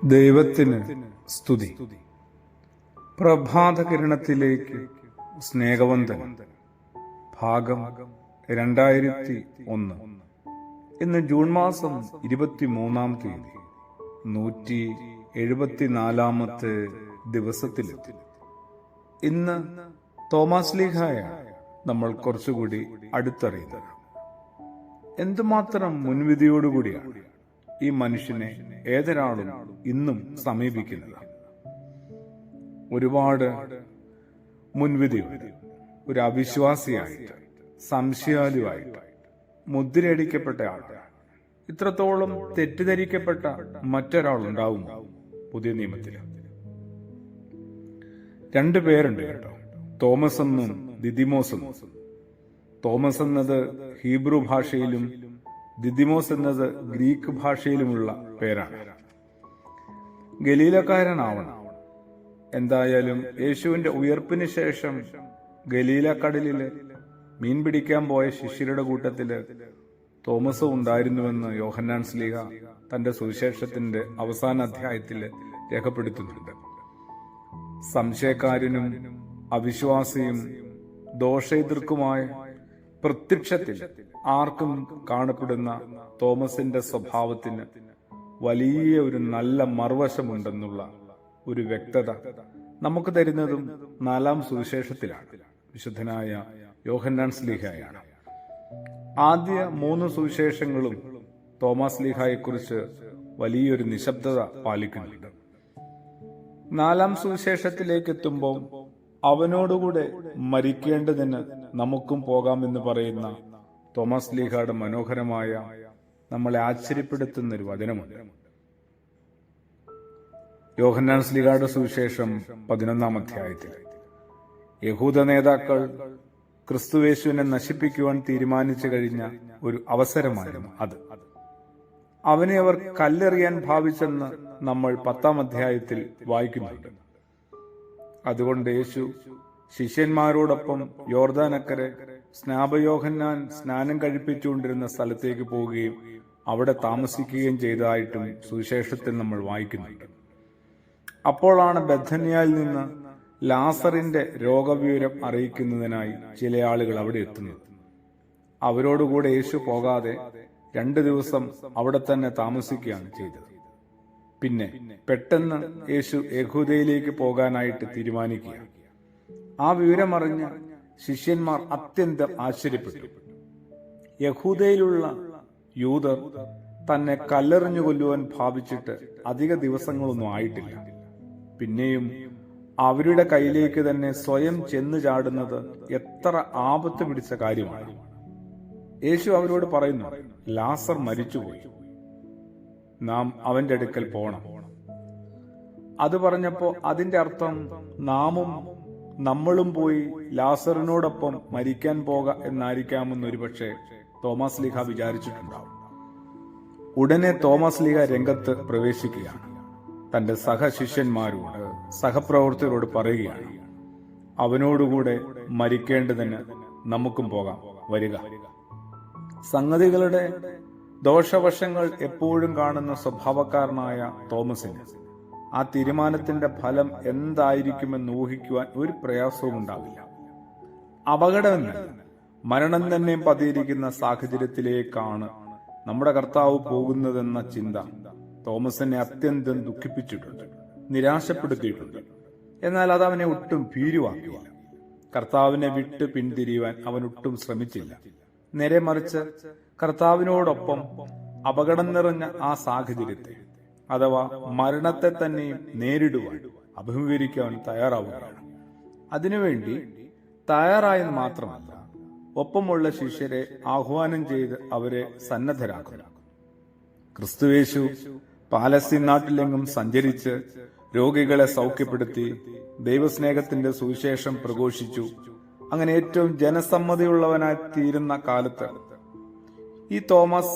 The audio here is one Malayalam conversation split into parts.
ദൈവത്തിന് സ്തുതി. പ്രഭാതകിരണത്തിലേക്ക് സ്നേഹവന്ദനം. ഭാഗം 2001. ഇന്ന് ജൂൺ മാസം 23-ാം തീയതി, 174-ാമത്തെ ദിവസത്തിലെത്തി. ഇന്ന് തോമാസ് ലീഹായ നമ്മൾ കുറച്ചുകൂടി അടുത്തറിയുന്നത്. എന്തുമാത്രം മുൻവിധിയോടുകൂടിയാണ് ഈ മനുഷ്യനെ ഏതൊരാളും ഇന്നും സമീപിക്കുന്നത്. ഒരുപാട് മുൻവിധിയുണ്ട്. ഒരു അവിശ്വാസിയായിട്ട്, സംശയാലുവായിട്ട്, മുദ്രയടിക്കപ്പെട്ട ആളാണ്. ഇത്രത്തോളം തെറ്റിദ്ധരിക്കപ്പെട്ട മറ്റൊരാളുണ്ടാവും പുതിയ നിയമത്തിൽ. 2 പേരുണ്ട് കേട്ടോ, തോമസ് എന്നും ദിദിമോസ് എന്നും. തോമസ് എന്നത് ഹീബ്രു ഭാഷയിലും ദിദിമോസ് എന്നത് ഗ്രീക്ക് ഭാഷയിലുമുള്ള പേരാണ്. ഗലീലക്കാരനാവണം. എന്തായാലും യേശുവിന്റെ ഉയർപ്പിന് ശേഷം ഗലീലക്കടലില് മീൻ പിടിക്കാൻ പോയ ശിഷ്യരുടെ കൂട്ടത്തില് തോമസും ഉണ്ടായിരുന്നുവെന്ന് യോഹന്നാൻ ശ്ലീഹ തന്റെ സുവിശേഷത്തിന്റെ അവസാന അധ്യായത്തിൽ രേഖപ്പെടുത്തുന്നുണ്ട്. സംശയക്കാരനും അവിശ്വാസിയും ദോഷെതിർക്കുമായ പ്രത്യക്ഷത്തിൽ ആർക്കും കാണപ്പെടുന്ന തോമസിന്റെ സ്വഭാവത്തിന് വലിയ ഒരു നല്ല മറുവശമുണ്ടെന്നുള്ള ഒരു വ്യക്തത നമുക്ക് തരുന്നതും 4-ാം സുവിശേഷത്തിലാണ്. വിശുദ്ധനായ യോഹന്നാൻ ശ്ലീഹായാണ്. ആദ്യ 3 സുവിശേഷങ്ങളും തോമസ് ലീഹായെക്കുറിച്ച് വലിയൊരു നിശബ്ദത പാലിക്കുന്നുണ്ട്. 4-ാം സുവിശേഷത്തിലേക്ക് എത്തുമ്പോൾ അവനോടുകൂടെ മരിക്കേണ്ടതിന് നമുക്കും പോകാമെന്ന് പറയുന്ന തോമസ് ലീഹായുടെ മനോഹരമായ, നമ്മളെ ആശ്ചര്യപ്പെടുത്തുന്ന ഒരു വചനമുണ്ട്. യോഹന്നാൻ ശ്ലീഹായുടെ സുവിശേഷം 11-ാം അധ്യായത്തിൽ യഹൂദ നേതാക്കൾ ക്രിസ്തുയേശുവിനെ നശിപ്പിക്കുവാൻ തീരുമാനിച്ചു കഴിഞ്ഞ ഒരു അവസരമായിരുന്നു അത്. അവനെ അവർ കല്ലെറിയാൻ ഭാവിച്ചെന്ന് നമ്മൾ 10-ാം അധ്യായത്തിൽ വായിക്കുന്നുണ്ട്. അതുകൊണ്ട് യേശു ശിഷ്യന്മാരോടൊപ്പം യോർദാനക്കരെ സ്നാപയോഹന്നാൻ സ്നാനം കഴിപ്പിച്ചുകൊണ്ടിരുന്ന സ്ഥലത്തേക്ക് പോവുകയും അവിടെ താമസിക്കുകയും ചെയ്തതായിട്ടും സുവിശേഷത്തിൽ നമ്മൾ വായിക്കുന്നുണ്ട്. അപ്പോഴാണ് ബethനിയയിൽ നിന്ന് ലാസറിന്റെ രോഗവിവരം അറിയിക്കുന്നതിനായി ചില ആളുകൾ അവിടെ എത്തുന്നത്. അവരോടുകൂടെ യേശു പോകാതെ 2 ദിവസം അവിടെ തന്നെ താമസിക്കുകയാണ് ചെയ്തത്. പിന്നെ പെട്ടെന്ന് യേശു യഹൂദയിലേക്ക് പോകാനായിട്ട് തീരുമാനിക്കുക. ആ വിവരമറിഞ്ഞ ശിഷ്യന്മാർ അത്യന്തം ആശ്ചര്യപ്പെട്ടു. യഹൂദയിലുള്ള യൂദർ തന്നെ കല്ലെറിഞ്ഞു കൊല്ലുവാൻ ഭാവിച്ചിട്ട് അധിക ദിവസങ്ങളൊന്നും ആയിട്ടില്ല. പിന്നെയും അവരുടെ കയ്യിലേക്ക് തന്നെ സ്വയം ചെന്നു ചാടുന്നത് എത്ര ആപത്ത് പിടിച്ച കാര്യമാണ്. യേശു അവരോട് പറയുന്നു, ലാസർ മരിച്ചുപോയി, നാം അവന്റെ അടുക്കൽ പോകണം. അത് പറഞ്ഞപ്പോ അതിന്റെ അർത്ഥം നമ്മളും പോയി ലാസറിനോടൊപ്പം മരിക്കാൻ പോക എന്നായിരിക്കാമെന്ന് ഒരുപക്ഷെ തോമസ് ലീഹ വിചാരിച്ചിട്ടുണ്ടാവും. ഉടനെ തോമസ് ലീഹ രംഗത്ത് പ്രവേശിക്കുകയാണ്. തന്റെ സഹശിഷ്യന്മാരോട്, സഹപ്രവർത്തകരോട് പറയുകയാണ്, അവനോടുകൂടെ മരിക്കേണ്ടതിന് നമുക്കും പോകാം, വരിക. സംഗതികളുടെ ദോഷവശങ്ങൾ എപ്പോഴും കാണുന്ന സ്വഭാവക്കാരനായ തോമസിന് ആ തീരുമാനത്തിന്റെ ഫലം എന്തായിരിക്കുമെന്ന് ഊഹിക്കുവാൻ ഒരു പ്രയാസവും ഉണ്ടാവില്ല. അപകടം മരണം തന്നെ പതിയിരിക്കുന്ന സാഹചര്യത്തിലേക്കാണ് നമ്മുടെ കർത്താവ് പോകുന്നതെന്ന ചിന്ത തോമസിനെ അത്യന്തം ദുഃഖിപ്പിച്ചിട്ടുണ്ട്, നിരാശപ്പെടുത്തിയിട്ടുണ്ട്. എന്നാൽ അത് അവനെ ഒട്ടും ഭീരുവാക്കിയില്ല. കർത്താവിനെ വിട്ട് പിന്തിരിയുവാൻ അവൻ ഒട്ടും ശ്രമിച്ചില്ല. നേരെ മറിച്ച് കർത്താവിനോടൊപ്പം അപകടം നിറഞ്ഞ ആ സാഹചര്യത്തെ, അഥവാ മരണത്തെ തന്നെയും നേരിടുവാൻ, അഭിമുഖീകരിക്കാൻ തയ്യാറാവുകയാണ്. അതിനുവേണ്ടി തയ്യാറായെന്ന് മാത്രമല്ല, ഒപ്പമുള്ള ശിഷ്യരെ ആഹ്വാനം ചെയ്ത് അവരെ സന്നദ്ധരാക്കുന്നു. ക്രിസ്തുയേശു പാലസ്തീൻ നാട്ടിലെങ്ങും സഞ്ചരിച്ച് രോഗികളെ സൗഖ്യപ്പെടുത്തി ദൈവസ്നേഹത്തിന്റെ സുവിശേഷം പ്രഘോഷിച്ചു. അങ്ങനെ ഏറ്റവും ജനസമ്മതിയുള്ളവനായി തീരുന്ന കാലത്ത് ഈ തോമസ്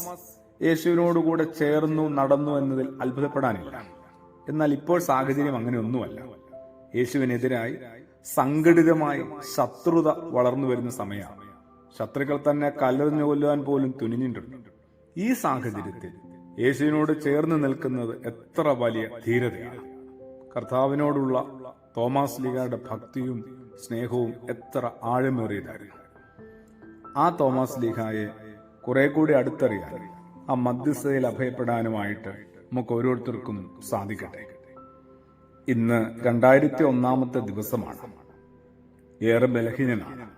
യേശുവിനോടുകൂടെ ചേർന്നു നടന്നു എന്നതിൽ അത്ഭുതപ്പെടാനില്ല. എന്നാൽ ഇപ്പോൾ സാഹചര്യം അങ്ങനെയൊന്നുമല്ല. യേശുവിനെതിരായി സംഘടിതമായി ശത്രുത വളർന്നു വരുന്ന സമയമാണ്. ശത്രുക്കൾ തന്നെ കല്ലെറിഞ്ഞു കൊല്ലുവാൻ പോലും തുനിഞ്ഞിട്ടുണ്ട്. ഈ സാഹചര്യത്തിൽ യേശുവിനോട് ചേർന്ന് നിൽക്കുന്നത് എത്ര വലിയ ധീരതയാണ്. കർത്താവിനോടുള്ള തോമാസ് ലീഗയുടെ ഭക്തിയും സ്നേഹവും എത്ര ആഴമേറിയതായിരുന്നു. ആ തോമാസ് ലീഗയെ കുറെ കൂടി അടുത്തറിയാൻ, ആ മധ്യസ്ഥതയിൽ അഭയപ്പെടാനുമായിട്ട് നമുക്ക് ഓരോരുത്തർക്കും സാധിക്കട്ടെ. ഇന്ന് 2001 ദിവസമാണ്. ഏറെ ബലഹീനനാണ്.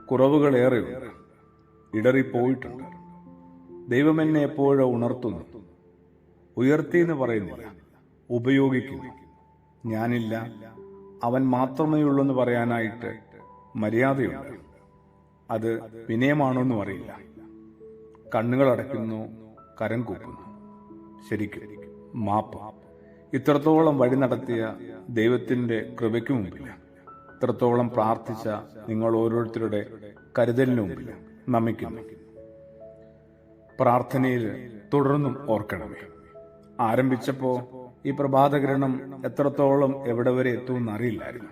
കുറവുകളേറെയുണ്ട്. ഇടറിപ്പോയിട്ടുണ്ട്. ദൈവം എന്നെ എപ്പോഴോ ഉണർത്തുന്നു. ഉയർത്തി എന്ന് പറയുന്നില്ല, ഉപയോഗിക്കുന്നു. ഞാനില്ല, അവൻ മാത്രമേ ഉള്ളൂ എന്ന് പറയാനായിട്ട് മര്യാദയുണ്ട്. അത് വിനയമാണോന്നും അറിയില്ല. കണ്ണുകൾ അടയ്ക്കുന്നു, കരം കൂപ്പുന്നു. ശരിക്കും മാപ്പ്. ഇത്രത്തോളം വഴി നടത്തിയ ദൈവത്തിന്റെ കൃപയ്ക്ക് മുമ്പിൽ, ഇത്രത്തോളം പ്രാർത്ഥിച്ച നിങ്ങൾ ഓരോരുത്തരുടെ കരുതലിന് മുമ്പിൽ നമിക്കുന്നു. പ്രാർത്ഥനയിൽ തുടർന്നും ഓർക്കണമേ. ആരംഭിച്ചപ്പോ ഈ പ്രഭാതകിരണം എത്രത്തോളം എവിടെ വരെ എത്തുമെന്ന് അറിയില്ലായിരുന്നു.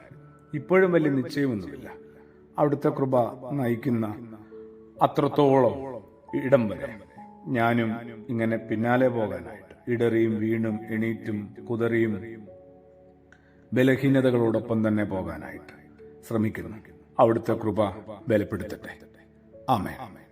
ഇപ്പോഴും വലിയ നിശ്ചയമൊന്നുമില്ല. അവിടുത്തെ കൃപ നയിക്കുന്ന അത്രത്തോളം ഇടം വരെ ഞാനും ഇങ്ങനെ പിന്നാലെ പോകാനായിട്ട്, ഇടറിയും വീണും എണീറ്റും കുതറിയും ബലഹീനതകളോടൊപ്പം തന്നെ പോകാനായിട്ട് ശ്രമിക്കുന്നു. അവിടുത്തെ കൃപ ബലപ്പെടുത്തട്ടെ. ആമേൻ.